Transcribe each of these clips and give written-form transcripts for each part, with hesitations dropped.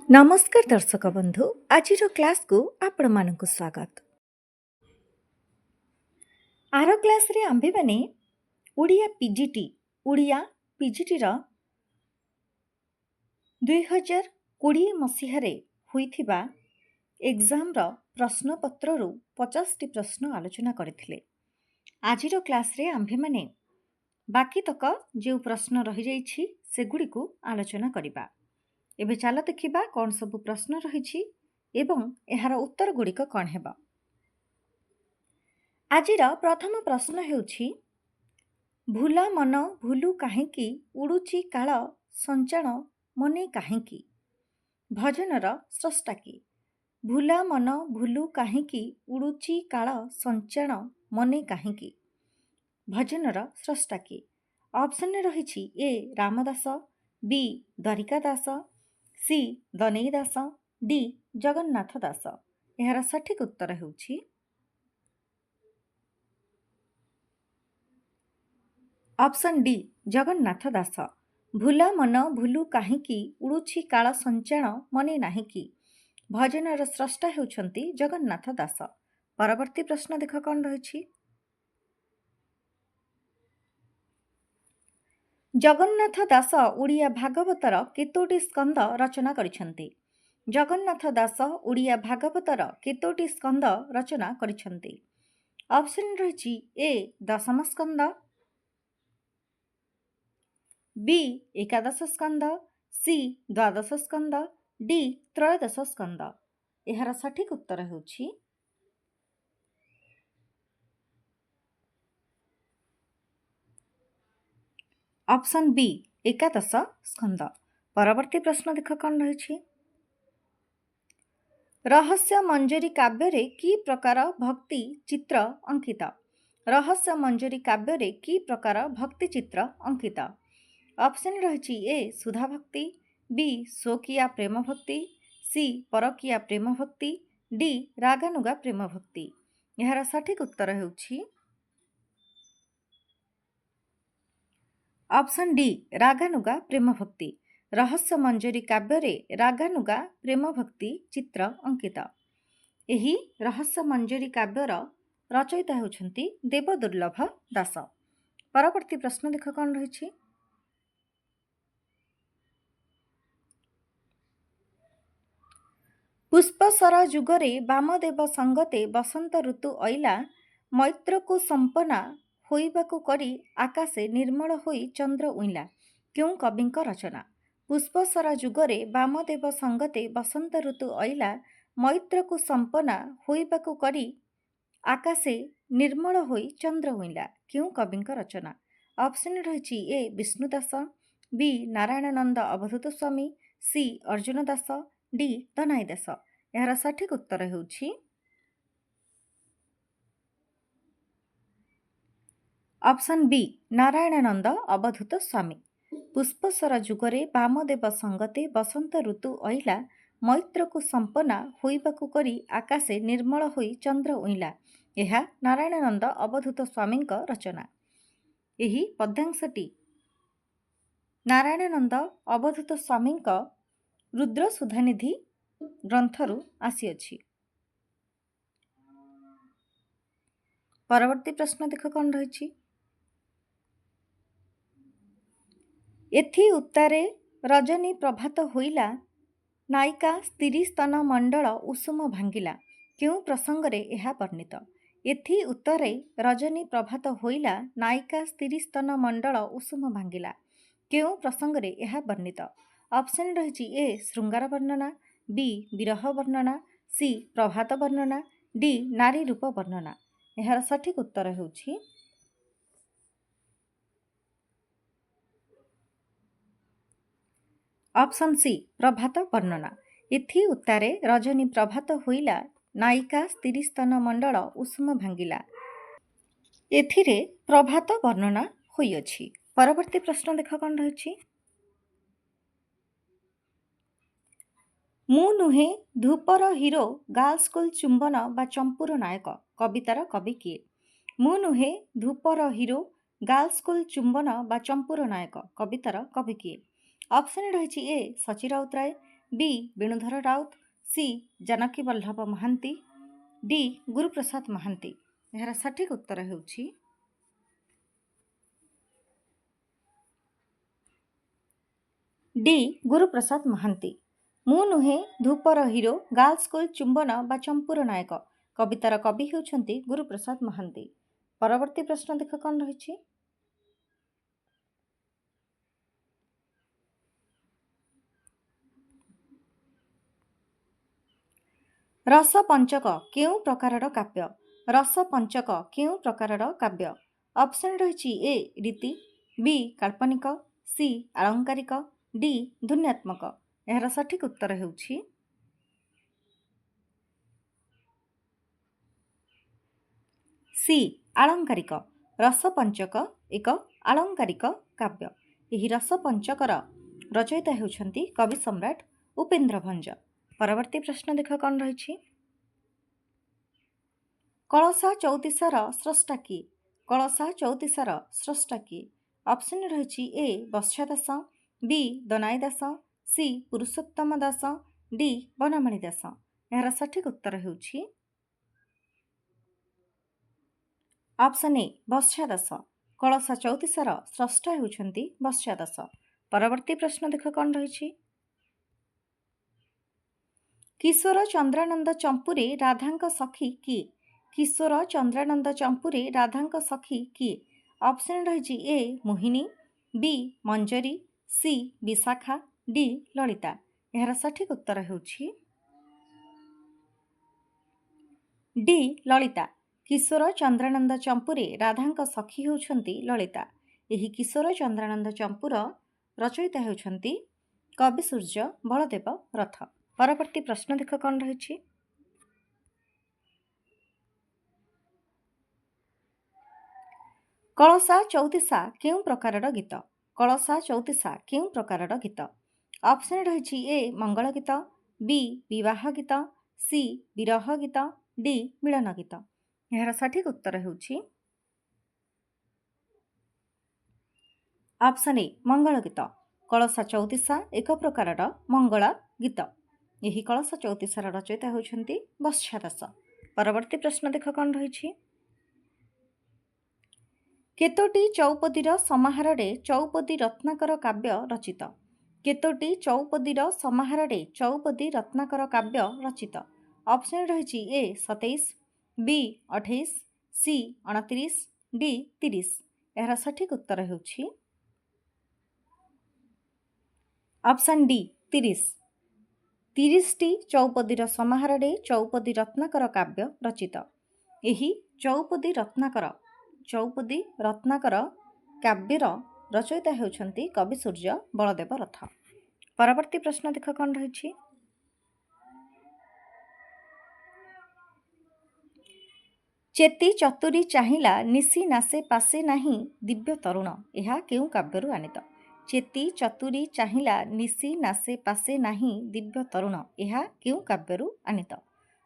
नमस्कार दर्शक बंधु आज क्लास को आपण मानक स्वागत। आर क्लास रे आंबे माने उड़िया पीजीटी रा 2020 मसीहारे होइथिबा एग्जाम रा प्रश्न पत्र रु 50 टी प्रश्न आलोचना करथिले। आज क्लास रे आंबे माने बाकी तक जो प्रश्न रही जाइछि सेगुडी को आलोचना करिबा। एबे चलो देखिबा कौन सब प्रश्न रही एवं एहार उत्तर गुड़िक कौन हेबा। आजिर प्रथम प्रश्न हेउछि भूला मन भूलु काहेकी उड़ुची काल संचाण मने काहेकी। भजनर स्रष्टा की। भूला मन भूलु काहेकी उड़ुची काल संचाण मने काहेकी। भजनर स्रष्टा की। ऑप्शन रही ए रामदास, बी द्वारिका दास, सी दनेई दास, डी जगन्नाथ दास। एहार सठिक उत्तर हेउछि ऑप्शन डी जगन्नाथ दास। भूला मन भूलु काहेकी उड़ुछि काल संचाण मने नाहीकी। भजनर स्रष्टा हेउछंती जगन्नाथ दास। परवर्ती प्रश्न देख कौन रही। जगन्नाथ दास ओडिया भागवतर केतोटी स्कंद रचना करिछंती। जगन्नाथ दास ओडिया भागवतर केतोटी स्कंद रचना करिछंती। ऑप्शन रही ए दशम स्कंद, बी एकादश स्कंद, सी द्वादश स्कंद, डी त्रयोदश स्कंद। एहार सठिक उत्तर हेउछि ऑप्शन बी एकादश स्कंद। परवर्ती प्रश्न देख कौन रही। रहस्य मंजरी काव्य की प्रकार भक्ति चित्र अंकित। रहस्य मंजरी काव्य की प्रकार भक्ति चित्र अंकित। ऑप्शन रही ए सुधा भक्ति, बी स्वकीया प्रेम भक्ति, सी परकिया प्रेम भक्ति, डी रागानुगा प्रेम भक्ति। यार सठिक उत्तर हेउछि ऑप्शन डी रागानुगा प्रेम भक्ति। रहस्य मंजरी काव्य रागानुगा प्रेम भक्ति चित्र अंकित। एही रहस्य मंजरी काव्यर रचयिता हेउछंती देवदुर्लभ दास। परवर्ती प्रश्न देख कौन रही। पुष्पसरा जुगरे वामदेव संगते बसंत ऋतु अइला मैत्र को संपना होइबाकु करी आकाशे निर्मल होई चंद्र उइला। क्यों कविंक रचना। पुष्पसरा जुगरे वामदेव संगते बसंत ऋतु अइला मैत्र को संपना होइबाकु करी आकाशे निर्मल होई चंद्र उइला। क्यों कविंक रचना। ऑप्शन रही ए विष्णुदास, बी नारायणानंद अवधूत स्वामी, सी अर्जुन दास, डी दनाई दास। यार सठिक उत्तर हेउछि ऑप्शन बी नारायणानंद अवधूत स्वामी। पुष्पसरा जुगरे वामदेव संगते बसंत ऋतु अइला मैत्र को संपना होइबाकु करी आकाशे निर्मल होई चंद्र उइला। यह नारायणानंद अवधूत स्वामींक रचना। एही पद्यांशटी नारायणानंद अवधूत स्वामींक रुद्र सुधानिधि ग्रंथरु आसीअछि। परवर्ती प्रश्न देख कौन रही। एथि उत्तारे रजनी प्रभात होइला नायिका स्त्री स्तन मंडल उषुम भांगिला। क्यों प्रसंगरे यह वर्णित। एथि उत्तरे रजनी प्रभात होइला नायिका स्त्री स्तन मंडल उषुम भांगिला। क्यों प्रसंगरे यह वर्णित। ऑप्शन रही ए श्रृंगार वर्णना, बी विरह वर्णना, सी प्रभात वर्णना, डी नारी रूप वर्णना। यार सठिक उत्तर हेउछि ऑप्शन सी प्रभात वर्णना। एथि उत्तारे रजनी प्रभात होइला नायिका स्त्री स्तन मंडल उषुम भांगिला। एथिरे प्रभात वर्णना होइअछि। परवर्ती प्रश्न देख कौन रही। मु नुहे धूपर हिरो गर्ल्स स्कूल चुंबन बा चंपुर नायक। कवितार कवि किए। मु नुहे धूपर हिरो गर्ल्स स्कूल चुंबन बा चंपुर नायक। कवितार कवि किए। ऑप्शन रही A Sachi Routray, B Benudhar Raut, C Janaki Ballabh Mohanty, D Guruprasad Mohanty. ଏହାର ସଠିକ୍ ଉତ୍ତର ହେଉଛି ଡି ଗୁରୁପ୍ରସାଦ ମହାନ୍ତି। ମୁଁ ନୁହେଁ ଧୂପର ହିରୋ, ଗାର୍ଲ ସ୍କୁଲ ଚୁମ୍ବନ ବା ଚମ୍ପୁର ନାୟକ। କବିତାର କବି ହେଉଛନ୍ତି ଗୁରୁପ୍ରସାଦ ମହାନ୍ତି। ପରବର୍ତ୍ତୀ ପ୍ରଶ୍ନ ଦେଖ କ'ଣ ରହିଛି। ରସପଞ୍ଚକ କେଉଁ ପ୍ରକାରର କାବ୍ୟ? ରସପଞ୍ଚକ କେଉଁ ପ୍ରକାରର କାବ୍ୟ? ଅପସନ୍ ରହିଛି ଏ ରୀତି, ବି କାଳ୍ପନିକ, ସି ଆଳଙ୍କାରିକ, ଡି ଧ୍ୱନ୍ୟାତ୍ମକ। ଏହାର ସଠିକ୍ ଉତ୍ତର ହେଉଛି ସି ଆଳଙ୍କାରିକ। ରସପଞ୍ଚକ ଏକ ଆଳଙ୍କାରିକ କାବ୍ୟ। ଏହି ରସପଞ୍ଚକର ରଚୟିତା ହେଉଛନ୍ତି କବି ସମ୍ରାଟ ଉପେନ୍ଦ୍ର ଭଞ୍ଜ। ପରବର୍ତ୍ତୀ ପ୍ରଶ୍ନ ଦେଖ କ'ଣ ରହିଛି। କଳସା ଚଉତିଶାର ସ୍ରଷ୍ଟା କିଏ? କଳସା ଚଉତିଶାର ସ୍ରଷ୍ଟା କିଏ? ଅପସନ୍ ରହିଛି ଏ ବତ୍ସ୍ୟା ଦାସ, ବି ଦନାଇ ଦାସ, ସି ପୁରୁଷୋତ୍ତମ ଦାସ, ଡି ବନମାଳୀ ଦାସ। ଏହାର ସଠିକ୍ ଉତ୍ତର ହେଉଛି ଅପସନ୍ ଏ ବତ୍ସ୍ୟା ଦାସ। କଳସା ଚଉତିଶାର ସ୍ରଷ୍ଟା ହେଉଛନ୍ତି ବତ୍ସ୍ୟା ଦାସ। ପରବର୍ତ୍ତୀ ପ୍ରଶ୍ନ ଦେଖ କ'ଣ ରହିଛି। କିଶୋର ଚନ୍ଦ୍ରାନନ୍ଦ ଚମ୍ପୁରେ ରାଧାଙ୍କ ସଖୀ କିଏ? କିଶୋର ଚନ୍ଦ୍ରାନନ୍ଦ ଚମ୍ପୁରେ ରାଧାଙ୍କ ସଖୀ କିଏ? ଅପସନ୍ ରହିଛି ଏ ମୋହିନୀ, ବି ମଞ୍ଜରୀ, ସି ବିଶାଖା, ଡି ଲଳିତା। ଏହାର ସଠିକ୍ ଉତ୍ତର ହେଉଛି ଡି ଲଳିତା। କିଶୋର ଚନ୍ଦ୍ରାନନ୍ଦ ଚମ୍ପୁରେ ରାଧାଙ୍କ ସଖୀ ହେଉଛନ୍ତି ଲଳିତା। ଏହି କିଶୋର ଚନ୍ଦ୍ରାନନ୍ଦ ଚମ୍ପୁର ରଚୟିତା ହେଉଛନ୍ତି କବି ସୂର୍ଯ୍ୟ ବଳଦେବ ରଥ। ପରବର୍ତ୍ତୀ ପ୍ରଶ୍ନ ଦେଖ କ'ଣ ରହିଛି। କଳସା ଚଉତିଶା କେଉଁ ପ୍ରକାରର ଗୀତ? କଳସା ଚଉତିଶା କେଉଁ ପ୍ରକାରର ଗୀତ? ଅପସନ୍ ରହିଛି ଏ ମଙ୍ଗଳ ଗୀତ, ବି ବିବାହ ଗୀତ, ସି ବିରହ ଗୀତ, ଡି ମିଳନ ଗୀତ। ଏହାର ସଠିକ୍ ଉତ୍ତର ହେଉଛି ଅପସନ୍ ଏ ମଙ୍ଗଳ ଗୀତ। କଳସା ଚଉତିଶା ଏକ ପ୍ରକାରର ମଙ୍ଗଳ ଗୀତ। ଏହି କଳସା ଚଉତିଶାର ରଚୟିତା ହେଉଛନ୍ତି ବତ୍ସ୍ୟା ଦାସ। ପରବର୍ତ୍ତୀ ପ୍ରଶ୍ନ ଦେଖ କ'ଣ ରହିଛି। କେତୋଟି ଚୌପଦୀର ସମାହାରରେ ଚୌପଦୀ ରତ୍ନାକର କାବ୍ୟ ରଚିତ? କେତୋଟି ଚୌପଦୀର ସମାହାରରେ ଚୌପଦୀ ରତ୍ନାକର କାବ୍ୟ ରଚିତ? ଅପସନ୍ ରହିଛି ଏ 27, ବି 28, ସି 29, ଡି 30। ଏହାର ସଠିକ୍ ଉତ୍ତର ହେଉଛି ଅପସନ୍ ଡି 30। 30ଟି ଚୌପଦୀର ସମାହାରରେ ଚୌପଦୀ ରତ୍ନାକର କାବ୍ୟ ରଚିତ। ଏହି ଚୌପଦୀ ରତ୍ନାକର କାବ୍ୟର ରଚୟିତା ହେଉଛନ୍ତି କବି ସୂର୍ଯ୍ୟ ବଳଦେବ ରଥ। ପରବର୍ତ୍ତୀ ପ୍ରଶ୍ନ ଦେଖ କ'ଣ ରହିଛି। ଚେତି ଚତୁରୀ ଚାହିଁଲା ନିଶି ନାସେ ପାସେ ନାହିଁ ଦିବ୍ୟ ତରୁଣ। ଏହା କେଉଁ କାବ୍ୟରୁ ଆଣିତ? ଚେତି ଚତୁରୀ ଚାହିଁଲା ନିଶି ନାସେ ପାସେ ନାହିଁ ଦିବ୍ୟ ତରୁଣ। ଏହା କେଉଁ କାବ୍ୟରୁ ଆଣିତ?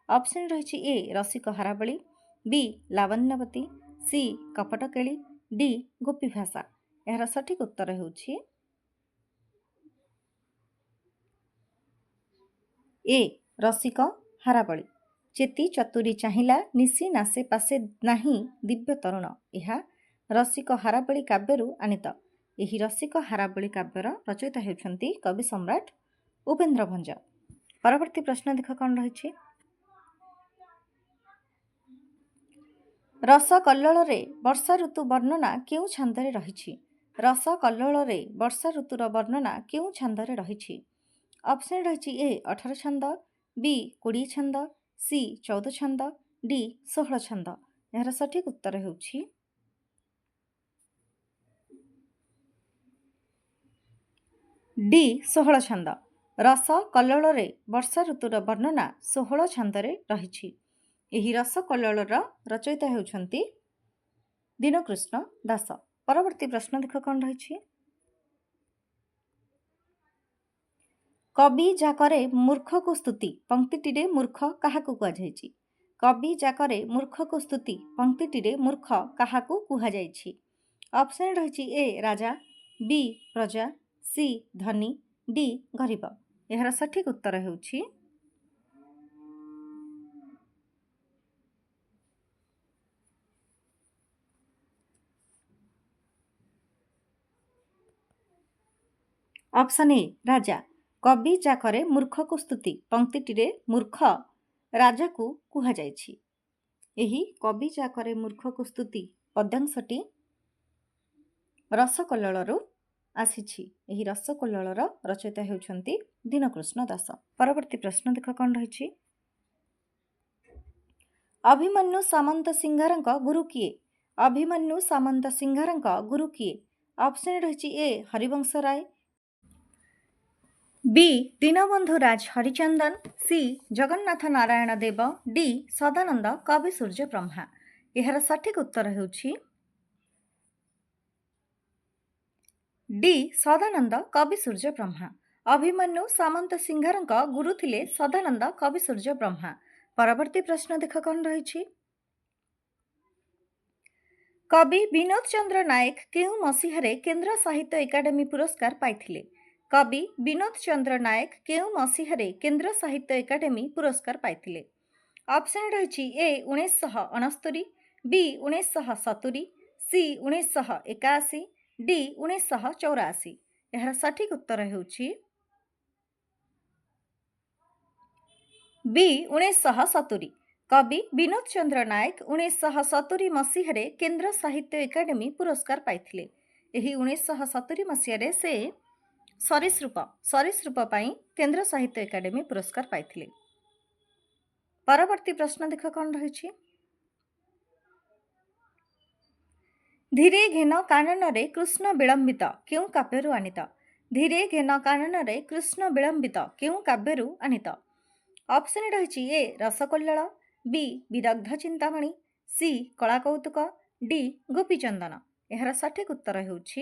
ଅପସନ୍ ରହିଛି ଏ ରସିକ ହାରାବଳୀ, ବି ଲାବଣ୍ୟବତୀ, ସି କପଟକେଳି, ଡି ଗୋପୀଭାଷା। ଏହାର ସଠିକ୍ ଉତ୍ତର ହେଉଛି ଏ ରସିକ ହାରାବଳୀ। ଚେତି ଚତୁରୀ ଚାହିଁଲା ନିଶି ନାସେ ପାସେ ନାହିଁ ଦିବ୍ୟ ତରୁଣ। ଏହା ରସିକ ହାରାବଳୀ କାବ୍ୟରୁ ଆଣିତ। ଏହି ରସିକ ହାରାବଳୀ କାବ୍ୟର ରଚୟିତା ହେଉଛନ୍ତି କବି ସମ୍ରାଟ ଉପେନ୍ଦ୍ର ଭଞ୍ଜ। ପରବର୍ତ୍ତୀ ପ୍ରଶ୍ନ ଦେଖ କ'ଣ ରହିଛି। ରସ କଲ୍ଲୋଳରେ ବର୍ଷା ଋତୁ ବର୍ଣ୍ଣନା କେଉଁ ଛାନ୍ଦରେ ରହିଛି? ରସ କଲ୍ଲୋଳରେ ବର୍ଷା ଋତୁର ବର୍ଣ୍ଣନା କେଉଁ ଛାନ୍ଦରେ ରହିଛି? ଅପସନ୍ ରହିଛି ଏ 18 ଛାନ୍ଦ, ବି 20 ଛାନ୍ଦ, ସି 14 ଛାନ୍ଦ, ଡି 16 ଛାନ୍ଦ। ଏହାର ସଠିକ୍ ଉତ୍ତର ହେଉଛି ଡି 16 ଛାନ୍ଦ। ରସ କଲ୍ଲୋଳରେ ବର୍ଷା ଋତୁର ବର୍ଣ୍ଣନା 16 ଛାନ୍ଦରେ ରହିଛି। ଏହି ରସ କଲ୍ଲୋଳର ରଚୟିତା ହେଉଛନ୍ତି ଦୀନକୃଷ୍ଣ ଦାସ। ପରବର୍ତ୍ତୀ ପ୍ରଶ୍ନ ଦେଖ କ'ଣ ରହିଛି। କବି ଯାକରେ ମୂର୍ଖକୁ ସ୍ତୁତି ପଂକ୍ତିଟିରେ ମୂର୍ଖ କାହାକୁ କୁହାଯାଇଛି? କବି ଯାକରେ ମୂର୍ଖକୁ ସ୍ତୁତି ପଂକ୍ତିଟିରେ ମୂର୍ଖ କାହାକୁ କୁହାଯାଇଛି? ଅପସନ୍ ରହିଛି ଏ ରାଜା, ବି ପ୍ରଜା, ସି ଧନୀ, ଡି ଗରିବ। ଏହାର ସଠିକ୍ ଉତ୍ତର ହେଉଛି ଅପସନ୍ ଏ ରାଜା। କବି ଯାକରେ ମୂର୍ଖକୁ ସ୍ତୁତି। ପଂକ୍ତିଟିରେ ମୂର୍ଖ ରାଜାକୁ କୁହାଯାଇଛି। ଏହି କବି ଯାକରେ ମୂର୍ଖକୁ ସ୍ତୁତି ପଦ୍ୟାଂଶଟି ରସକଲ୍ଲୋଳରୁ ଆସିଛି। ଏହି ରସକଲ୍ଲୋଳର ରଚୟିତା ହେଉଛନ୍ତି ଦୀନକୃଷ୍ଣ ଦାସ। ପରବର୍ତ୍ତୀ ପ୍ରଶ୍ନ ଦେଖ କ'ଣ ରହିଛି। ଅଭିମନ୍ୟୁ ସାମନ୍ତ ସିଂହାରଙ୍କ ଗୁରୁ କିଏ? ଅଭିମନ୍ୟୁ ସାମନ୍ତ ସିଂହାରଙ୍କ ଗୁରୁ କିଏ? ଅପସନ୍ ରହିଛି ଏ ହରିବଂଶ ରାୟ, ବି ଦୀନବନ୍ଧୁ ରାଜ ହରିଚନ୍ଦନ, ସି ଜଗନ୍ନାଥ ନାରାୟଣ ଦେବ, ଡି ସଦାନନ୍ଦ କବି ସୂର୍ଯ୍ୟ ବ୍ରହ୍ମା। ଏହାର ସଠିକ୍ ଉତ୍ତର ହେଉଛି ଡି ସଦାନନ୍ଦ କବି ସୂର୍ଯ୍ୟ ବ୍ରହ୍ମା। ଅଭିମନ୍ୟୁ ସାମନ୍ତ ସିଂହାରଙ୍କ ଗୁରୁ ଥିଲେ ସଦାନନ୍ଦ କବି ସୂର୍ଯ୍ୟ ବ୍ରହ୍ମା। ପରବର୍ତ୍ତୀ ପ୍ରଶ୍ନ ଦେଖ କ'ଣ ରହିଛି। କବି ବିନୋଦ ଚନ୍ଦ୍ର ନାୟକ କେଉଁ ମସିହାରେ କେନ୍ଦ୍ର ସାହିତ୍ୟ ଏକାଡେମୀ ପୁରସ୍କାର ପାଇଥିଲେ? କବି ବିନୋଦ ଚନ୍ଦ୍ର ନାୟକ କେଉଁ ମସିହାରେ କେନ୍ଦ୍ର ସାହିତ୍ୟ ଏକାଡେମୀ ପୁରସ୍କାର ପାଇଥିଲେ? ଅପସନ୍ ରହିଛି ଏ 1969, ବି 1970, ସି 1981, ଡି 1984। ଏହାର ସଠିକ୍ ଉତ୍ତର ହେଉଛି ବି 1970। କବି ବିନୋଦ ଚନ୍ଦ୍ର ନାୟକ 1970 ମସିହାରେ କେନ୍ଦ୍ର ସାହିତ୍ୟ ଏକାଡେମୀ ପୁରସ୍କାର ପାଇଥିଲେ। ଏହି 1970 ମସିହାରେ ସେ ସରୀସୃପ ପାଇଁ କେନ୍ଦ୍ର ସାହିତ୍ୟ ଏକାଡେମୀ ପୁରସ୍କାର ପାଇଥିଲେ। ପରବର୍ତ୍ତୀ ପ୍ରଶ୍ନ ଦେଖ କ'ଣ ରହିଛି। ଧୀରେ ଘେନ କାନନରେ କୃଷ୍ଣ ବିଳମ୍ବିତ କେଉଁ କାବ୍ୟରୁ ଆନିତ? ଧୀରେ ଘେନ କାନନରେ କୃଷ୍ଣ ବିଳମ୍ବିତ କେଉଁ କାବ୍ୟରୁ ଆନିତ? ଅପସନ୍ ରହିଛି ଏ ରସକଲ୍ଲୋଳ, ବି ବିଦଗ୍ଧ ଚିନ୍ତାମଣି, ସି କଳାକୌତୁକ, ଡି ଗୋପୀଚନ୍ଦନ। ଏହାର ସଠିକ୍ ଉତ୍ତର ହେଉଛି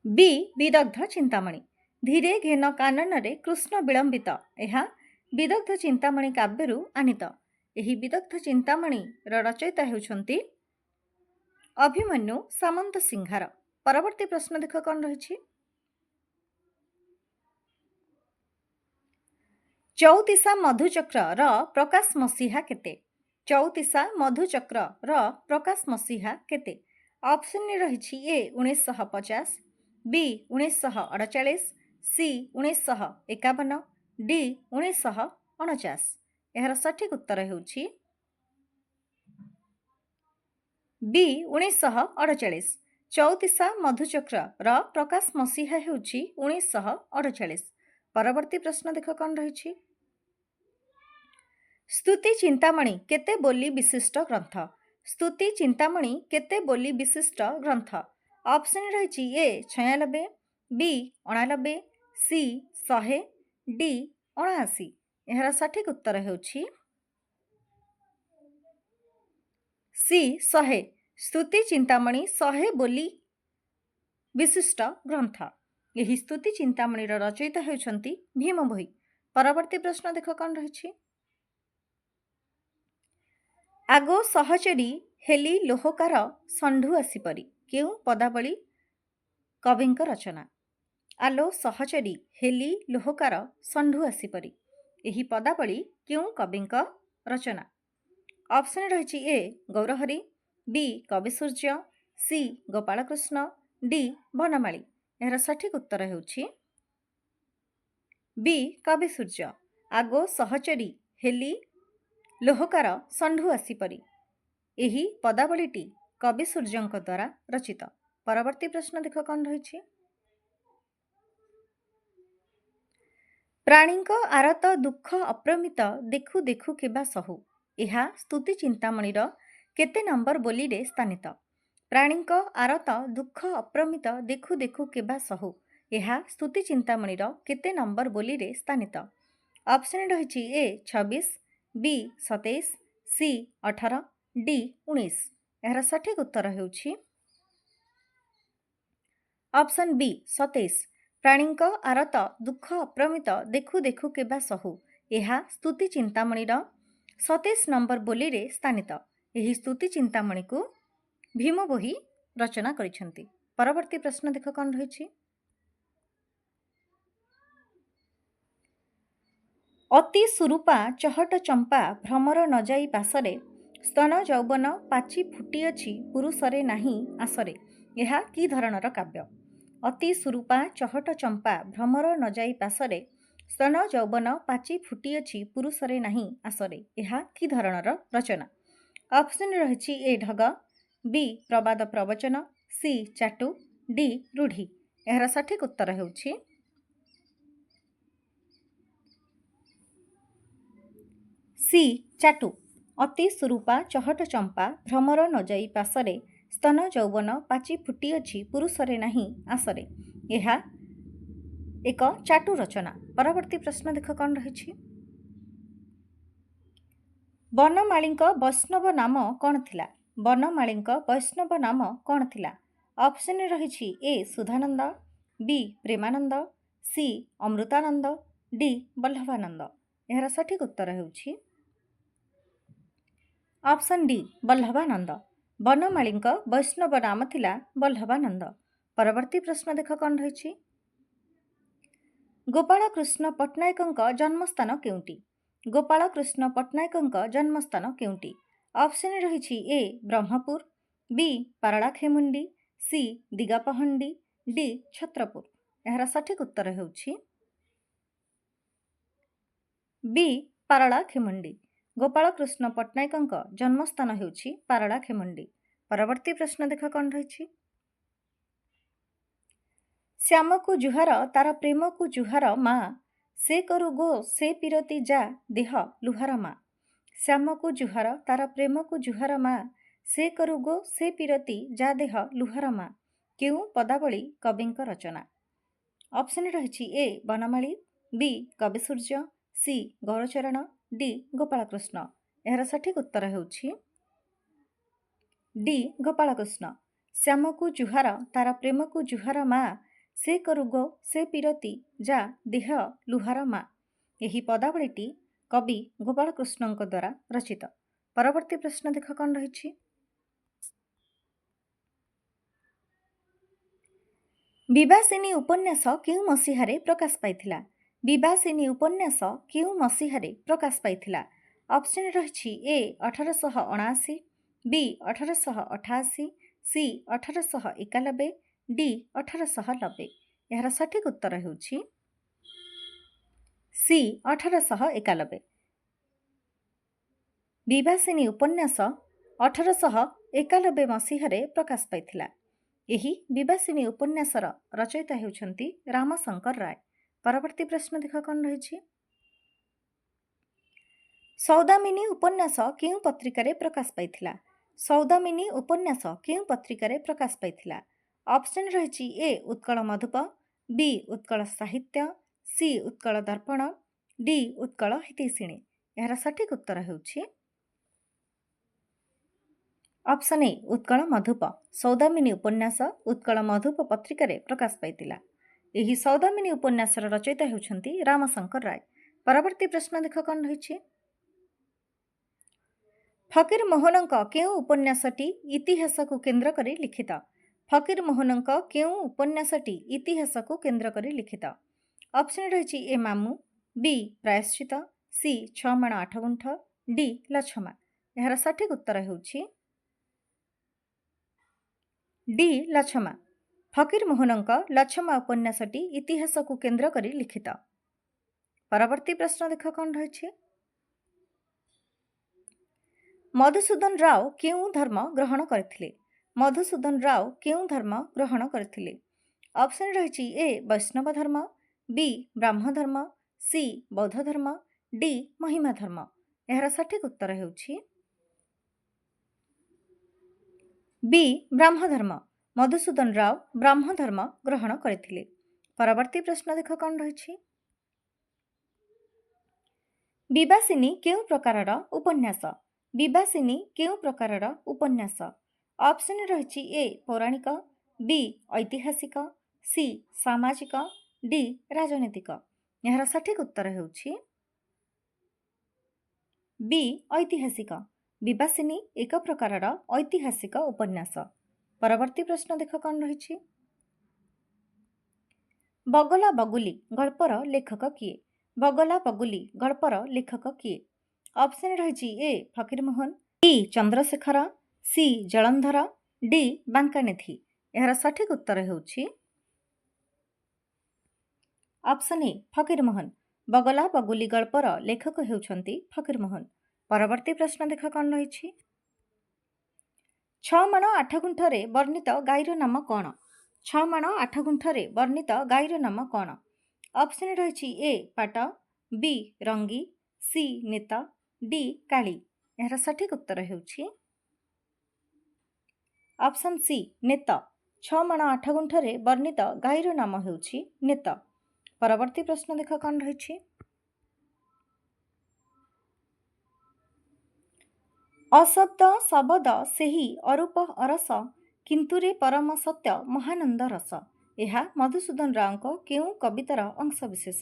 ବି ବିଦଗ୍ଧ ଚିନ୍ତାମଣି। ଧୀରେ ଘେନ କାନନରେ କୃଷ୍ଣ ବିଳମ୍ବିତ ଏହା ବିଦଗ୍ଧ ଚିନ୍ତାମଣି କାବ୍ୟରୁ ଆନିତ। ଏହି ବିଦଗ୍ଧ ଚିନ୍ତାମଣିର ରଚୟିତା ହେଉଛନ୍ତି ଅଭିମନ୍ୟୁ ସାମନ୍ତ ସିଂହାର। ପରବର୍ତ୍ତୀ ପ୍ରଶ୍ନ ଦେଖ କ'ଣ ରହିଛି। ଚଉତିଶା ମଧୁଚକ୍ରର ପ୍ରକାଶ ମସିହା କେତେ? ଚଉତିଶା ମଧୁଚକ୍ରର ପ୍ରକାଶ ମସିହା କେତେ? ଅପସନ୍ ରହିଛି ଏ 1950, ବି 1948, ସି 1951, ଡି 1949। ଏହାର ସଠିକ୍ ଉତ୍ତର ହେଉଛି ବି 1948। ଚଉତିଶା ମଧୁଚକ୍ରର ପ୍ରକାଶ ମସିହା ହେଉଛି 1948। ପରବର୍ତ୍ତୀ ପ୍ରଶ୍ନ ଦେଖ କ'ଣ ରହିଛି। ସ୍ତୁତି ଚିନ୍ତାମଣି କେତେ ବୋଲି ବିଶିଷ୍ଟ ଗ୍ରନ୍ଥ? ସ୍ତୁତି ଚିନ୍ତାମଣି କେତେ ବୋଲି ବିଶିଷ୍ଟ ଗ୍ରନ୍ଥ? ଅପସନ୍ ରହିଛି ଏ 96, ବି 89, ସି 100, ଡି 79। ଏହାର ସଠିକ୍ ଉତ୍ତର ହେଉଛି ସି 100। ସ୍ତୁତି ଚିନ୍ତାମଣି 100 ବୋଲି ବିଶିଷ୍ଟ ଗ୍ରନ୍ଥ। ଏହି ସ୍ତୁତି ଚିନ୍ତାମଣିର ରଚୟିତା ହେଉଛନ୍ତି ଭୀମ ଭୋଇ। ପରବର୍ତ୍ତୀ ପ୍ରଶ୍ନ ଦେଖ କ'ଣ ରହିଛି। ଆଗ ସହଚରୀ ହେଲି ଲୋହକାର ଷଣ୍ଢୁ ଆସିପରି କେଉଁ ପଦାବଳୀ କବିଙ୍କ ରଚନା? ଆଲୋ ସହଚରୀ ହେଲି ଲୋହକାର ଷଣ୍ଢୁ ଆସିପରି ଏହି ପଦାବଳୀ କେଉଁ କବିଙ୍କ ରଚନା? ଅପସନ୍ ରହିଛି ଏ ଗୌରହରି, ବି କବିସୂର୍ଯ୍ୟ, ସି ଗୋପାଳକୃଷ୍ଣ, ଡି ବନମାଳୀ। ଏହାର ସଠିକ୍ ଉତ୍ତର ହେଉଛି ବି କବିସୂର୍ଯ୍ୟ। ଆଗୋ ସହଚରୀ ହେଲି ଲୋହକାର ଷଣ୍ଢୁ ଆସିପରି ଏହି ପଦାବଳୀଟି କବିସୂର୍ଯ୍ୟଙ୍କ ଦ୍ୱାରା ରଚିତ। ପରବର୍ତ୍ତୀ ପ୍ରଶ୍ନ ଦେଖ କ'ଣ ରହିଛି। ପ୍ରାଣୀଙ୍କ ଆରତ ଦୁଃଖ ଅପ୍ରମିତ ଦେଖୁ ଦେଖୁ କେବା ସହୁ ଏହା ସ୍ତୁତି ଚିନ୍ତାମଣିର କେତେ ନମ୍ବର ବୋଲିରେ ସ୍ଥାନିତ? ପ୍ରାଣୀଙ୍କ ଆରତ ଦୁଃଖ ଅପ୍ରମିତ ଦେଖୁ ଦେଖୁ କେବା ସହୁ ଏହା ସ୍ତୁତି ଚିନ୍ତାମଣିର କେତେ ନମ୍ବର ବୋଲିରେ ସ୍ଥାନିତ? ଅପସନ୍ ରହିଛି ଏ 26, ବି 27, ସି 18, ଡି 19। ଏହାର ସଠିକ୍ ଉତ୍ତର ହେଉଛି ଅପସନ୍ ବି 27। ପ୍ରାଣୀଙ୍କ ଆରତ ଦୁଃଖ ଅପ୍ରମିତ ଦେଖୁ ଦେଖୁ କେବା ସହୁ ଏହା ସ୍ତୁତି ଚିନ୍ତାମଣିର 27 ନମ୍ବର ବୋଲିରେ ସ୍ଥାନିତ। ଏହି ସ୍ତୁତି ଚିନ୍ତାମଣିକୁ ଭୀମ ଭୋଇ ରଚନା କରିଛନ୍ତି। ପରବର୍ତ୍ତୀ ପ୍ରଶ୍ନ ଦେଖ କ'ଣ ରହିଛି। ଅତି ସୁରୂପା ଚହଟ ଚମ୍ପା ଭ୍ରମର ନ ଯାଇ ପାଶରେ ସ୍ତନ ଯୌବନ ପାଚି ଫୁଟିଅଛି ପୁରୁଷରେ ନାହିଁ ଆସରେ। ଏହା କି ଧରଣର କାବ୍ୟ? ଅତି ସୁରୂପା ଚହଟ ଚମ୍ପା ଭ୍ରମର ନ ଯାଇ ପାଶରେ ସ୍ତନ ଯୌବନ ପାଚି ଫୁଟିଅଛି ପୁରୁଷରେ ନାହିଁ ଆସରେ। ଏହା କି ଧରଣର ରଚନା? ଅପସନ୍ ରହିଛି ଏ ଢଗ, ବି ପ୍ରବାଦ ପ୍ରବଚନ, ସି ଚାଟୁ, ଡି ରୂଢ଼ି। ଏହାର ସଠିକ୍ ଉତ୍ତର ହେଉଛି ସି ଚାଟୁ। ଅତି ସୁରୂପା ଚହଟ ଚମ୍ପା ଭ୍ରମର ନ ଯାଇ ପାଶରେ ସ୍ତନ ଯୌବନ ପାଚି ଫୁଟିଅଛି ପୁରୁଷରେ ନାହିଁ ଆସରେ। ଏହା ଏକ ଚାଟୁ ରଚନା। ପରବର୍ତ୍ତୀ ପ୍ରଶ୍ନ ଦେଖ କ'ଣ ରହିଛି। ବନମାଳୀଙ୍କ ବୈଷ୍ଣବ ନାମ କ'ଣ ଥିଲା? ବନମାଳୀଙ୍କ ବୈଷ୍ଣବ ନାମ କ'ଣ ଥିଲା? ଅପସନ୍ ରହିଛି ଏ ସୁଧାନନ୍ଦ, ବି ପ୍ରେମାନନ୍ଦ, ସି ଅମୃତାନନ୍ଦ, ଡି ବଲ୍ଲଭାନନ୍ଦ। ଏହାର ସଠିକ୍ ଉତ୍ତର ହେଉଛି ଅପସନ୍ ଡି ବଲ୍ଲଭାନନ୍ଦ। ବନମାଳୀଙ୍କ ବୈଷ୍ଣବ ନାମ ଥିଲା ବଲ୍ଲଭାନନ୍ଦ। ପରବର୍ତ୍ତୀ ପ୍ରଶ୍ନ ଦେଖ କ'ଣ ରହିଛି। ଗୋପାଳକୃଷ୍ଣ ପଟ୍ଟନାୟକଙ୍କ ଜନ୍ମସ୍ଥାନ କେଉଁଠି? ଗୋପାଳକୃଷ୍ଣ ପଟ୍ଟନାୟକଙ୍କ ଜନ୍ମସ୍ଥାନ କେଉଁଠି? ଅପସନ୍ ରହିଛି ଏ ବ୍ରହ୍ମପୁର, ବି ପାରଳାଖେମୁଣ୍ଡି, ସି ଦିଗାପହଣ୍ଡି, ଡି ଛତ୍ରପୁର। ଏହାର ସଠିକ୍ ଉତ୍ତର ହେଉଛି ବି ପାରଳାଖେମୁଣ୍ଡି। ଗୋପାଳକୃଷ୍ଣ ପଟ୍ଟନାୟକଙ୍କ ଜନ୍ମସ୍ଥାନ ହେଉଛି ପାରଳାଖେମୁଣ୍ଡି। ପରବର୍ତ୍ତୀ ପ୍ରଶ୍ନ ଦେଖ କ'ଣ ରହିଛି। ଶ୍ୟାମକୁ ଜୁହାର ତାର ପ୍ରେମକୁ ଜୁହାର ମା, ସେ କରୁ ଗୋ ସେ ପିରତି ଯା ଦେହ ଲୁହାର ମା। ଶ୍ୟାମକୁ ଜୁହାର ତାର ପ୍ରେମକୁ ଜୁହାର ମା, ସେ କରୁ ଗୋ ସେ ପିରତି ଯା ଦେହ ଲୁହାର ମା। କେଉଁ ପଦାବଳୀ କବିଙ୍କ ରଚନା? ଅପସନ୍ ରହିଛି ଏ ବନମାଳୀ, ବି କବିସୂର୍ଯ୍ୟ, ସି ଗୌରଚରଣ, ଡି ଗୋପାଳକୃଷ୍ଣ। ଏହାର ସଠିକ୍ ଉତ୍ତର ହେଉଛି ଡି ଗୋପାଳକୃଷ୍ଣ। ଶ୍ୟାମକୁ ଜୁହାର ତାର ପ୍ରେମକୁ ଜୁହାର ମା, ସେ କରୁ ଗୋ ସେ ପିରତି ଯା ଦେହ ଲୁହାର ମା। ଏହି ପଦାବଳୀଟି କବି ଗୋପାଳକୃଷ୍ଣଙ୍କ ଦ୍ୱାରା ରଚିତ। ପରବର୍ତ୍ତୀ ପ୍ରଶ୍ନ ଦେଖ କ'ଣ ରହିଛି। ବିବାସିନୀ ଉପନ୍ୟାସ କେଉଁ ମସିହାରେ ପ୍ରକାଶ ପାଇଥିଲା? ବିବାସିନୀ ଉପନ୍ୟାସ କେଉଁ ମସିହାରେ ପ୍ରକାଶ ପାଇଥିଲା? ଅପସନ୍ ରହିଛି ଏ 1879, ବି 1888, ସି 1891, ଡି 1890। ଏହାର ସଠିକ୍ ଉତ୍ତର ହେଉଛି ସି 1891। ବିବାସିନୀ ଉପନ୍ୟାସ 1891 ମସିହାରେ ପ୍ରକାଶ ପାଇଥିଲା। ଏହି ବିବାସିନୀ ଉପନ୍ୟାସର ରଚୟିତା ହେଉଛନ୍ତି ରାମଶଙ୍କର ରାୟ। ପରବର୍ତ୍ତୀ ପ୍ରଶ୍ନ ଦେଖ କ'ଣ ରହିଛି। ସୌଦାମିନୀ ଉପନ୍ୟାସ କେଉଁ ପତ୍ରିକାରେ ପ୍ରକାଶ ପାଇଥିଲା? ସୌଦାମିନୀ ଉପନ୍ୟାସ କେଉଁ ପତ୍ରିକାରେ ପ୍ରକାଶ ପାଇଥିଲା? ଅପସନ୍ ରହିଛି ଏ ଉତ୍କଳ ମଧୁପ, ବି ଉତ୍କଳ ସାହିତ୍ୟ, ସି ଉତ୍କଳ ଦର୍ପଣ, ଡି ଉତ୍କଳ ହିତୈଷିଣୀ। ଏହାର ସଠିକ୍ ଉତ୍ତର ହେଉଛି ଅପସନ୍ ଏ ଉତ୍କଳ ମଧୁପ। ସୌଦାମିନୀ ଉପନ୍ୟାସ ଉତ୍କଳ ମଧୁପ ପତ୍ରିକାରେ ପ୍ରକାଶ ପାଇଥିଲା। ଏହି ସୌଦାମିନୀ ଉପନ୍ୟାସର ରଚୟିତା ହେଉଛନ୍ତି ରାମଶଙ୍କର ରାୟ। ପରବର୍ତ୍ତୀ ପ୍ରଶ୍ନ ଦେଖ କ'ଣ ରହିଛି। ଫକୀରମୋହନଙ୍କ କେଉଁ ଉପନ୍ୟାସଟି ଇତିହାସକୁ କେନ୍ଦ୍ର କରି ଲିଖିତ? ଫକୀରମୋହନଙ୍କ କେଉଁ ଉପନ୍ୟାସଟି ଇତିହାସକୁ କେନ୍ଦ୍ର କରି ଲିଖିତ? ଅପସନ୍ ରହିଛି ଏ ମାମୁଁ, ବି ପ୍ରାୟଶ୍ଚିତ, ସି 6 ମାଣ 8 ଗୁଣ୍ଠ, ଡି ଲଛମା। ଏହାର ସଠିକ୍ ଉତ୍ତର ହେଉଛି ଡି ଲଛମା। ଫକୀରମୋହନଙ୍କ ଲଛମା ଉପନ୍ୟାସଟି ଇତିହାସକୁ କେନ୍ଦ୍ର କରି ଲିଖିତ। ପରବର୍ତ୍ତୀ ପ୍ରଶ୍ନ ଦେଖ କ'ଣ ରହିଛି। ମଧୁସୂଦନ ରାଓ କେଉଁ ଧର୍ମ ଗ୍ରହଣ କରିଥିଲେ? ମଧୁସୂଦନ ରାଓ କେଉଁ ଧର୍ମ ଗ୍ରହଣ କରିଥିଲେ? ଅପସନ୍ ରହିଛି ଏ ବୈଷ୍ଣବ ଧର୍ମ, ବି ବ୍ରାହ୍ମ ଧର୍ମ, ସି ବୌଦ୍ଧ ଧର୍ମ, ଡି ମହିମା ଧର୍ମ। ଏହାର ସଠିକ୍ ଉତ୍ତର ହେଉଛି ବି ବ୍ରାହ୍ମ ଧର୍ମ। ମଧୁସୂଦନ ରାଓ ବ୍ରାହ୍ମ ଧର୍ମ ଗ୍ରହଣ କରିଥିଲେ। ପରବର୍ତ୍ତୀ ପ୍ରଶ୍ନ ଦେଖ କ'ଣ ରହିଛି। ବିବାସିନୀ କେଉଁ ପ୍ରକାରର ଉପନ୍ୟାସ? ବିବାସିନୀ କେଉଁ ପ୍ରକାରର ଉପନ୍ୟାସ? ଅପସନ୍ ରହିଛି ଏ ପୌରାଣିକ, ବି ଐତିହାସିକ, ସି ସାମାଜିକ, ଡି ରାଜନୈତିକ। ଏହାର ସଠିକ୍ ଉତ୍ତର ହେଉଛି ବି ଐତିହାସିକ। ବିବାସିନୀ ଏକ ପ୍ରକାରର ଐତିହାସିକ ଉପନ୍ୟାସ। ପରବର୍ତ୍ତୀ ପ୍ରଶ୍ନ ଦେଖ କ'ଣ ରହିଛି। ବଗଲା ବଗୁଲି ଗଳ୍ପର ଲେଖକ କିଏ? ବଗଲା ବଗୁଲି ଗଳ୍ପର ଲେଖକ କିଏ? ଅପସନ୍ ରହିଛି ଏ ଫକୀରମୋହନ, ବି ଚନ୍ଦ୍ରଶେଖର, ସି ଜଳନ୍ଧର, ଡି ବାଙ୍କାନିଧି। ଏହାର ସଠିକ୍ ଉତ୍ତର ହେଉଛି ଅପସନ୍ ଏ ଫକୀରମୋହନ। ବଗଲା ବଗୁଲି ଗଳ୍ପର ଲେଖକ ହେଉଛନ୍ତି ଫକୀରମୋହନ। ପରବର୍ତ୍ତୀ ପ୍ରଶ୍ନ ଦେଖ କ'ଣ ରହିଛି। 6 ମାଣ 8 ଗୁଣ୍ଠରେ ବର୍ଣ୍ଣିତ ଗାଈର ନାମ କ'ଣ? 6 ମାଣ 8 ଗୁଣ୍ଠରେ ବର୍ଣ୍ଣିତ ଗାଈର ନାମ କ'ଣ? ଅପସନ୍ ରହିଛି ଏ ପାଟ, ବି ରଙ୍ଗୀ, ସି ନେତ, ଡି କାଳି। ଏହାର ସଠିକ୍ ଉତ୍ତର ହେଉଛି ଅପସନ୍ ସି ନେତ। 6 ମାଣ 8 ଗୁଣ୍ଠରେ ବର୍ଣ୍ଣିତ ଗାଈର ନାମ ହେଉଛି ନେତ। ପରବର୍ତ୍ତୀ ପ୍ରଶ୍ନ ଦେଖ କ'ଣ ରହିଛି। ଅଶବ୍ଦ ଶବଦ ସେହି ଅରୂପ ଅରସ, କିନ୍ତୁରେ ପରମ ସତ୍ୟ ମହାନନ୍ଦ ରସ। ଏହା ମଧୁସୂଦନ ରାଓଙ୍କ କେଉଁ କବିତାର ଅଂଶବିଶେଷ?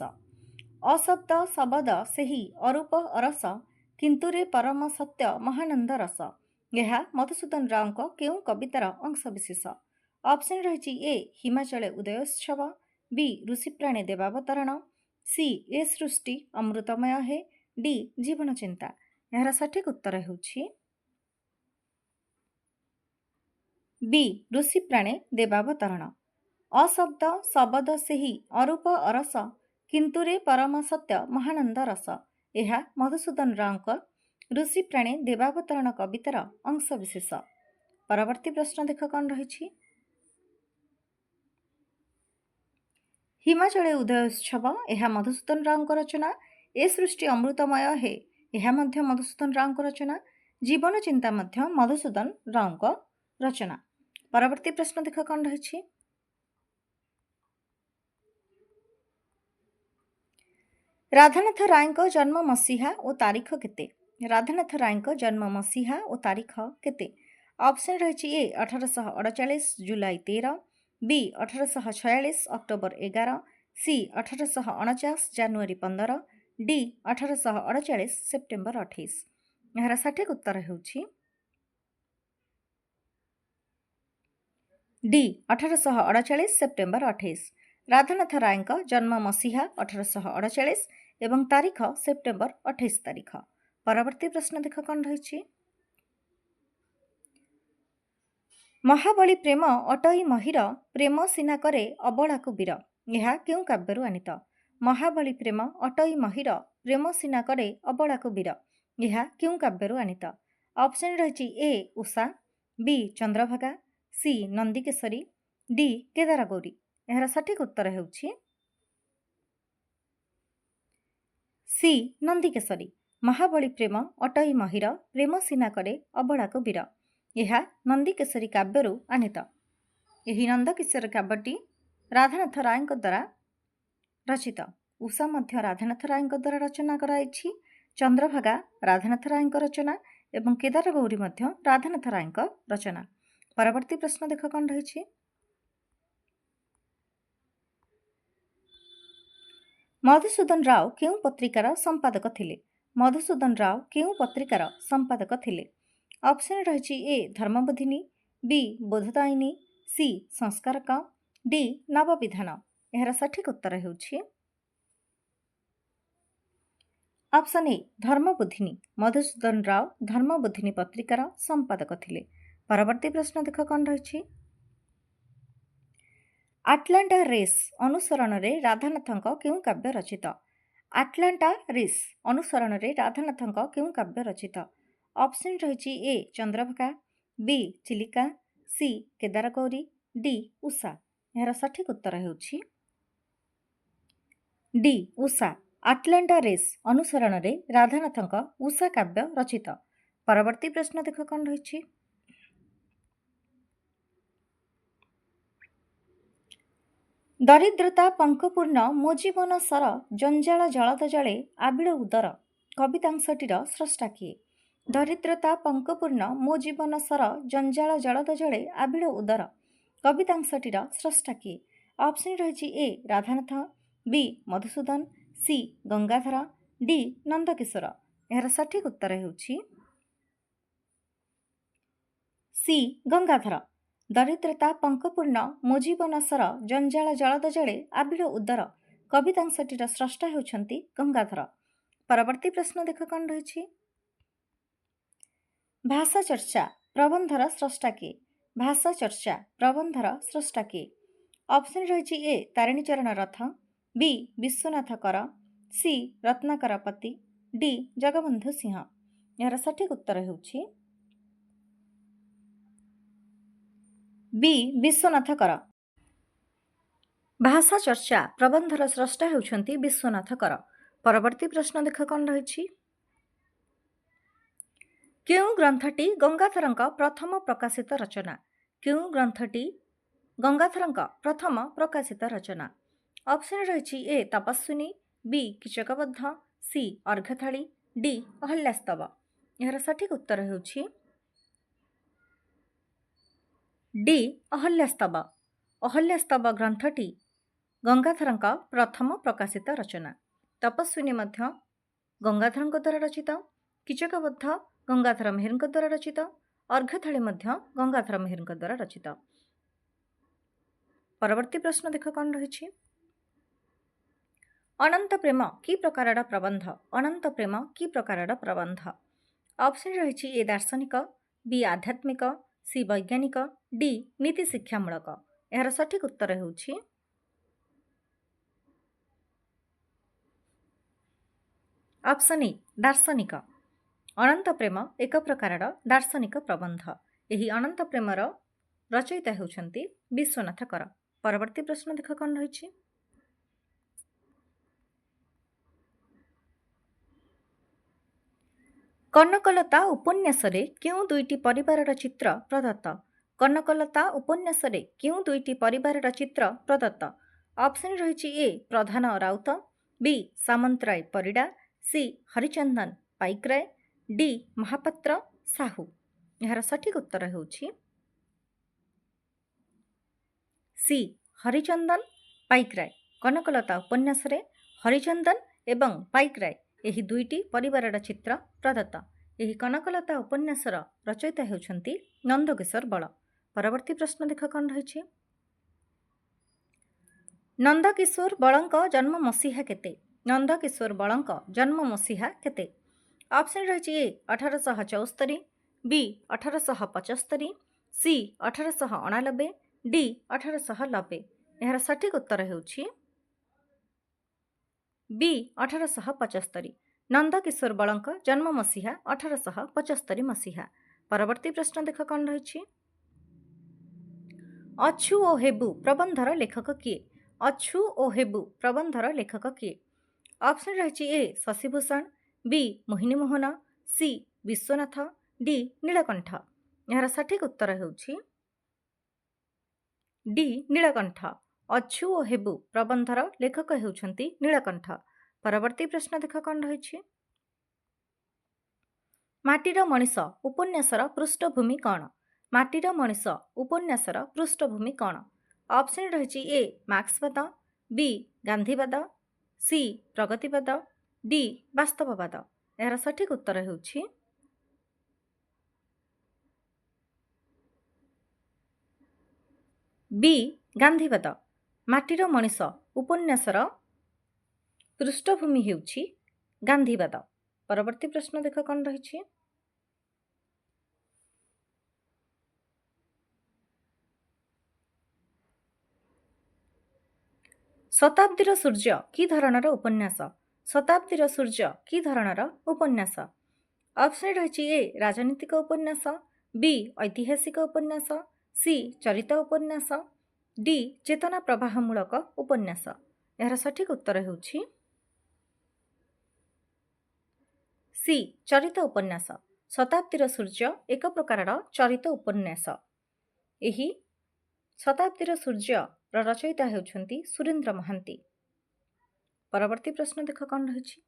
ଅଶବ୍ଦ ଶବଦ ସେହି ଅରୂପ ଅରସ, କିନ୍ତୁରେ ପରମ ସତ୍ୟ ମହାନନ୍ଦ ରସ। ଏହା ମଧୁସୂଦନ ରାଓଙ୍କ କେଉଁ କବିତାର ଅଂଶବିଶେଷ? ଅପସନ୍ ରହିଛି ଏ ହିମାଚଳେ ଉଦୟୋତ୍ସବ, ବି ଋଷିପ୍ରାଣୀ ଦେବାବତରଣ, ସି ଏ ସୃଷ୍ଟି ଅମୃତମୟ ହେ, ଡି ଜୀବନ ଚିନ୍ତା। ଏହାର ସଠିକ୍ ଉତ୍ତର ହେଉଛି ବି ଋଷିପ୍ରାଣୀ ଦେବାବତରଣ। ଅଶବ୍ଦ ଶବଦ ସେହି ଅରୂପ ଅରସ, କିନ୍ତୁରେ ପରମ ସତ୍ୟ ମହାନନ୍ଦ ରସ। ଏହା ମଧୁସୂଦନ ରାଓଙ୍କ ଋଷିପ୍ରାଣୀ ଦେବାବତରଣ କବିତାର ଅଂଶବିଶେଷ। ପରବର୍ତ୍ତୀ ପ୍ରଶ୍ନ ଦେଖ କ'ଣ ରହିଛି। ହିମାଚଳେ ଉଦୟୋତ୍ସବ ଏହା ମଧୁସୂଦନ ରାଓଙ୍କ ରଚନା। ଏ ସୃଷ୍ଟି ଅମୃତମୟ ହେ ଏହା ମଧ୍ୟ ମଧୁସୂଦନ ରାଓଙ୍କ ରଚନା। ଜୀବନ ଚିନ୍ତା ମଧ୍ୟ ମଧୁସୂଦନ ରାଓଙ୍କ ରଚନା। ପରବର୍ତ୍ତୀ ପ୍ରଶ୍ନ ଦେଖ କ'ଣ ରହିଛି। ରାଧାନାଥ ରାୟଙ୍କ ଜନ୍ମ ମସିହା ଓ ତାରିଖ କେତେ? ରାଧାନାଥ ରାୟଙ୍କ ଜନ୍ମ ମସିହା ଓ ତାରିଖ କେତେ? ଅପସନ୍ ରହିଛି ଏ 1848 ଜୁଲାଇ 13, ବି 1846 ଅକ୍ଟୋବର 11, ସି 1849 ଜାନୁଆରୀ 15, ଡି 1848 ସେପ୍ଟେମ୍ବର 28। ଏହାର ସଠିକ୍ ଉତ୍ତର ହେଉଛି ଡି 1848 ସେପ୍ଟେମ୍ବର 28। ରାଧାନାଥ ରାୟଙ୍କ ଜନ୍ମ ମସିହା 1848 ଏବଂ ତାରିଖ ସେପ୍ଟେମ୍ବର 28 ତାରିଖ। ପରବର୍ତ୍ତୀ ପ୍ରଶ୍ନ ଦେଖ କ'ଣ ରହିଛି। ମହାବଳୀ ପ୍ରେମ ଅଟଇ ମହିର, ପ୍ରେମ ସିନା କରେ ଅବଳାକୁ ବୀର। ଏହା କେଉଁ କାବ୍ୟରୁ ଆଣିତ? ମହାବଳୀ ପ୍ରେମ ଅଟଇ ମହିର, ପ୍ରେମ ସିନା କରେ ଅବଳାକୁ ବୀର। ଏହା କେଉଁ କାବ୍ୟରୁ ଆଣିତ? ଅପସନ୍ ରହିଛି ଏ ଉଷା, ବି ଚନ୍ଦ୍ରଭାଗା, ସି ନନ୍ଦିକେଶରୀ, ଡି କେଦାରଗୌରୀ। ଏହାର ସଠିକ୍ ଉତ୍ତର ହେଉଛି ସି ନନ୍ଦିକେଶରୀ। ମହାବଳୀ ପ୍ରେମ ଅଟଇ ମହିର, ପ୍ରେମ ସିନା କରେ ଅବଳାକୁ ବୀର। ଏହା ନନ୍ଦିକେଶରୀ କାବ୍ୟରୁ ଆଣିତ। ଏହି ନନ୍ଦକିଶୋର କାବ୍ୟଟି ରାଧାନାଥ ରାୟଙ୍କ ଦ୍ୱାରା ରଚିତ। ଉଷା ମଧ୍ୟ ରାଧାନାଥ ରାୟଙ୍କ ଦ୍ୱାରା ରଚନା କରାଯାଇଛି। ଚନ୍ଦ୍ରଭାଗା ରାଧାନାଥ ରାୟଙ୍କ ରଚନା ଏବଂ କେଦାରଗୌରୀ ମଧ୍ୟ ରାଧାନାଥ ରାୟଙ୍କ ରଚନା। ପରବର୍ତ୍ତୀ ପ୍ରଶ୍ନ ଦେଖ କ'ଣ ରହିଛି। ମଧୁସୂଦନ ରାଓ କେଉଁ ପତ୍ରିକାର ସମ୍ପାଦକ ଥିଲେ? ମଧୁସୂଦନ ରାଓ କେଉଁ ପତ୍ରିକାର ସମ୍ପାଦକ ଥିଲେ? ଅପସନ୍ ରହିଛି ଏ ଧର୍ମବୋଧିନୀ, ବି ବୋଧଦାୟିନୀ, ସି ସଂସ୍କାରକ, ଡି ନବବିଧାନ। ଏହାର ସଠିକ୍ ଉତ୍ତର ହେଉଛି ଅପସନ୍ ଏ ଧର୍ମବୋଧିନୀ। ମଧୁସୂଦନ ରାଓ ଧର୍ମବୋଧିନୀ ପତ୍ରିକାର ସମ୍ପାଦକ ଥିଲେ। ପରବର୍ତ୍ତୀ ପ୍ରଶ୍ନ ଦେଖ କ'ଣ ରହିଛି। ଆଟଲାଣ୍ଟା ରେସ୍ ଅନୁସରଣରେ ରାଧାନାଥଙ୍କ କେଉଁ କାବ୍ୟ ରଚିତ? ଆଟଲାଣ୍ଟା ରେସ୍ ଅନୁସରଣରେ ରାଧାନାଥଙ୍କ କେଉଁ କାବ୍ୟ ରଚିତ? ଅପସନ୍ ରହିଛି A Chandrabhaga, B Chilika, C Kedargouri, D Usha. ଏହାର ସଠିକ୍ ଉତ୍ତର ହେଉଛି ଡି ଉଷା। ଆଟଲାଣ୍ଟା ରେସ୍ ଅନୁସରଣରେ ରାଧାନାଥଙ୍କ ଉଷା କାବ୍ୟ ରଚିତ। ପରବର୍ତ୍ତୀ ପ୍ରଶ୍ନ ଦେଖ କ'ଣ ରହିଛି। ଦରିଦ୍ରତା ପଙ୍କପୂର୍ଣ୍ଣ ମୋ ଜୀବନ ସର, ଜଞ୍ଜାଳ ଜଳଦ ଜଳେ ଆବିଳ ଉଦର। କବିତାଂଶଟିର ସ୍ରଷ୍ଟା କିଏ? ଦରିଦ୍ରତା ପଙ୍କପୂର୍ଣ୍ଣ ମୋ ଜୀବନ ସର, ଜଞ୍ଜାଳ ଜଳଦ ଜଳେ ଆବିଳ ଉଦର। କବିତାଂଶଟିର ସ୍ରଷ୍ଟା କିଏ? ଅପସନ୍ ରହିଛି ଏ ରାଧାନାଥ, ବି ମଧୁସୂଦନ, ସି ଗଙ୍ଗାଧର, ଡି ନନ୍ଦକିଶୋର। ଏହାର ସଠିକ୍ ଉତ୍ତର ହେଉଛି ସି ଗଙ୍ଗାଧର। ଦରିଦ୍ରତା ପଙ୍କପୂର୍ଣ୍ଣ ମୋ ଜୀବନ ସର, ଜଞ୍ଜାଳ ଜଳଦ ଜଳେ ଆବିଳ ଉଦର। कवितांशटीर स्रष्टा हेउछन्ति गंगाधर। परवर्ती प्रश्न देख कौन रही। भाषा चर्चा प्रबंधर स्रष्टा किए? भाषा चर्चा प्रबंधर स्रष्टा किए? ऑप्शन रही ए तारिणीचरण रथ, बी विश्वनाथ कर, सी रत्नाकर पति, डी जगबंधु सिंह। यार सठिक उत्तर हेउछि बी विश्वनाथ कर। भाषा चर्चा प्रबंधर स्रष्टा हेउछन्ति विश्वनाथ कर। परवर्ती प्रश्न देख कौन रही। केउं ग्रंथटी गंगाधरଙ୍କ प्रथम प्रकाशित रचना? केउं ग्रंथटी गंगाधरଙ୍କ प्रथम प्रकाशित रचना? ऑप्शन रही ए तपस्विनी, बी कीचकबद्ध, सी अर्घ्यथाली, डी अहल्यास्तव। यार सठिक उत्तर हेउछि डी अहल्यास्तव। अहल्यास्तव ग्रंथटी गंगाधरଙ୍କ प्रथम प्रकाशित रचना। तपस्विनी मध्य गंगाधरଙ୍କ द्वारा रचित, कीचकबद्ध गंगाधर मेहेरଙ୍କ द्वारा रचित, अर्घ्यथाली मध्य गंगाधर मेहेरଙ୍କ द्वारा रचित। परवर्ती प्रश्न देख कौन रही। अनंत प्रेम कि प्रकार प्रबंध? अनंत प्रेम कि प्रकार प्रबंध? ऑप्शन रही ए दार्शनिक, बी आध्यात्मिक, सी वैज्ञानिक, डी नीति शिक्षामूलक। यार सठिक उत्तर हेउछि ऑप्शन ए दार्शनिक। अनंत प्रेम एक प्रकार दार्शनिक प्रबंध। यही अनंत प्रेमर रचयिता हेउछन्ति विश्वनाथ कर। परवर्ती प्रश्न देख कौन रही। कनकलता उपन्यासरे केउं दुईटी परिवारर चित्र प्रदत्त? कनकलता उपन्यासरे केउं दुईटी परिवारर चित्र प्रदत्त? ऑप्शन रही ए प्रधान राउत, बी सामंतराय परिडा, सी हरिचंदन पाइकराय, डी महापात्र साहू। यार सठिक उत्तर हेउछि सी हरिचंदन पाइकराय। कनकलता उपन्यासरे हरिचंदन एवं पाइकराय यही दुईटी परिवारर चित्र प्रदत्त। यही कनकलता उपन्यासर रचयिता हेउछन्ति नंदकिशोर बल। परवर्ती प्रश्न देख कौन रही। नंदकिशोर बलଙ୍କ जन्म मसीहा केते? नंदकिशोर बलଙ୍କ जन्म मसीहा केते? ऑप्शन रही ए 1874, बी 1875, सी 1889, डी 1890। यार सठिक उत्तर हेउछि बी 1875। नंदकिशोर बलଙ୍କ जन्म मसीहा 1875 मसीहा। परवर्ती प्रश्न देख कौन रही। अछु ओ हेबु प्रबंधर लेखक किए? अछु ओ हेबु प्रबंधर लेखक किए? ऑप्शन रही ए शशिभूषण, बी मोहिनी मोहन, सी विश्वनाथ, डी नीलकंठ। यार सठिक उत्तर हेउछि डी नीलकंठ। अछु ओ हेबु प्रबंधर लेखक हेउछन्ति नीलकंठ। परवर्ती प्रश्न देख कौन रही। माटीर मनीष उपन्यासर पृष्ठभूमि कौन? माटीर मनीष उपन्यासर पृष्ठभूमि कौन? ऑप्शन रही ए मार्क्सवाद, बी गांधीवाद, सी प्रगतिवाद, डी वास्तववाद। यार सठिक उत्तर हेउछि बी गांधीवाद। माटीर मनीष उपन्यासर पृष्ठभूमि हेउछि गांधीवाद। परवर्ती प्रश्न देख कौन रही। शताब्दीर सूर्य कि धरणर उपन्यास? शताब्दीर सूर्य कि धरणर उपन्यास? ऑप्शन रही ए राजनीतिक उपन्यास, बी ऐतिहासिक उपन्यास, सी चरित उपन्यास, डी चेतना प्रवाहमूलक उपन्यास। यार सठिक उत्तर हेउछि सी चरित उपन्यास। शताब्दीर सूर्य एक प्रकार चरित उपन्यास। यही शताब्दीर सूर्य रचयिता हेउछन्ति सुरेन्द्र महांती। परवर्ती प्रश्न देख कौन रही।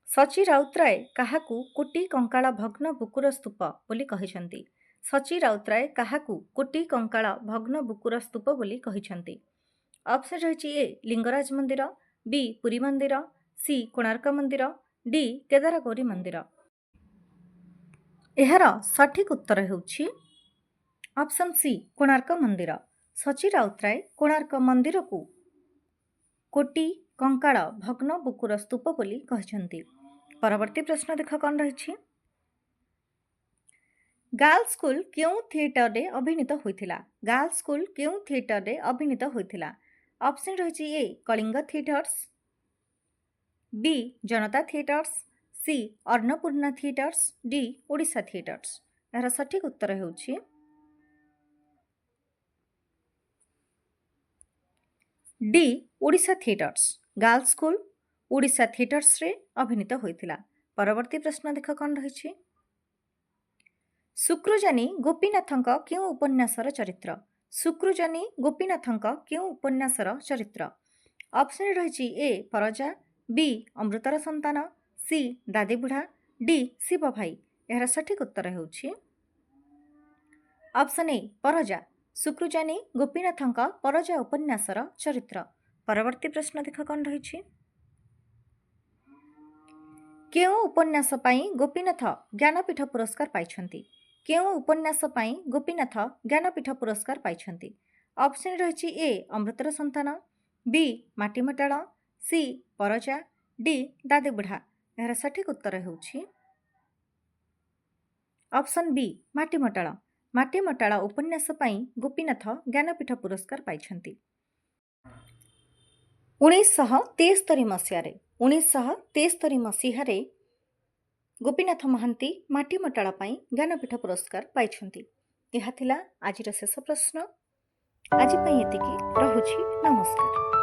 सची राउतराय काहाकू कोटी कंकाळ भग्न बुकुर स्तूप बोली कहिसंती? सची राउतराय काहाकू कोटी कंकाळ भग्न बुकुर स्तूप बोली कहिसंती? ऑप्शन रही ए लिंगराज मंदिर, बी पुरी मंदिर, सी कोणार्क मंदिर, डी केदारगौरी मंदिर। यार सठिक उत्तर हेउछि ऑप्शन सी कोणार्क मंदिर। ସଚି ରାଉତରାୟ କୋଣାର୍କ ମନ୍ଦିରକୁ କୋଟି କଙ୍କାଳ ଭଗ୍ନ ବୁକୁର ସ୍ତୂପ ବୋଲି କହିଛନ୍ତି। ପରବର୍ତ୍ତୀ ପ୍ରଶ୍ନ ଦେଖ କ'ଣ ରହିଛି। ଗାର୍ଲ ସ୍କୁଲ କେଉଁ ଥିଏଟରରେ ଅଭିନୀତ ହୋଇଥିଲା? ଗାର୍ଲ ସ୍କୁଲ କେଉଁ ଥିଏଟରରେ ଅଭିନୀତ ହୋଇଥିଲା? ଅପସନ୍ ରହିଛି A Kalinga theatres, B Janata theatres, C Annapurna theatres, D Odisha theatres. ଏହାର ସଠିକ୍ ଉତ୍ତର ହେଉଛି D Odisha theatres. Girl school Odisha ଥିଏଟର୍ସରେ ଅଭିନୀତ ହୋଇଥିଲା। ପରବର୍ତ୍ତୀ ପ୍ରଶ୍ନ ଦେଖ କ'ଣ ରହିଛି। ଶୁକ୍ରଜାନୀ ଗୋପୀନାଥଙ୍କ କେଉଁ ଉପନ୍ୟାସର ଚରିତ୍ର? ଶୁକ୍ରଜାନୀ ଗୋପୀନାଥଙ୍କ କେଉଁ ଉପନ୍ୟାସର ଚରିତ୍ର? ଅପସନ୍ ରହିଛି ଏ ପରଜା, ବି ଅମୃତର ସନ୍ତାନ, ସି ଦାଦିବୁଢ଼ା, ଡି ଶିବ ଭାଇ। ଏହାର ସଠିକ୍ ଉତ୍ତର ହେଉଛି ଅପସନ୍ ଏ ପରଜା। ଶୁକ୍ରଜାନୀ ଗୋପୀନାଥଙ୍କ ପରଜା ଉପନ୍ୟାସର ଚରିତ୍ର। ପରବର୍ତ୍ତୀ ପ୍ରଶ୍ନ ଦେଖ କ'ଣ ରହିଛି। କେଉଁ ଉପନ୍ୟାସ ପାଇଁ ଗୋପୀନାଥ ଜ୍ଞାନପୀଠ ପୁରସ୍କାର ପାଇଛନ୍ତି? କେଉଁ ଉପନ୍ୟାସ ପାଇଁ ଗୋପୀନାଥ ଜ୍ଞାନପୀଠ ପୁରସ୍କାର ପାଇଛନ୍ତି? ଅପସନ୍ ରହିଛି ଏ ଅମୃତର ସନ୍ତାନ, ବି ମାଟିମଟାଳ, ସି ପରଜା, ଡି ଦାଦିବୁଢ଼ା। ଏହାର ସଠିକ୍ ଉତ୍ତର ହେଉଛି ଅପସନ୍ ବି ମାଟିମଟାଳ। ମାଟିମଟାଳ ଉପନ୍ୟାସ ପାଇଁ ଗୋପୀନାଥ ଜ୍ଞାନପୀଠ ପୁରସ୍କାର ପାଇଛନ୍ତି। 1973 ମସିହାରେ ଗୋପୀନାଥ ମହାନ୍ତି ମାଟିମଟାଳ ପାଇଁ ଜ୍ଞାନପୀଠ ପୁରସ୍କାର ପାଇଛନ୍ତି। ଏହା ଥିଲା ଆଜିର ଶେଷ ପ୍ରଶ୍ନ। ଆଜି ପାଇଁ ଏତିକି। ରହୁଛି। ନମସ୍କାର।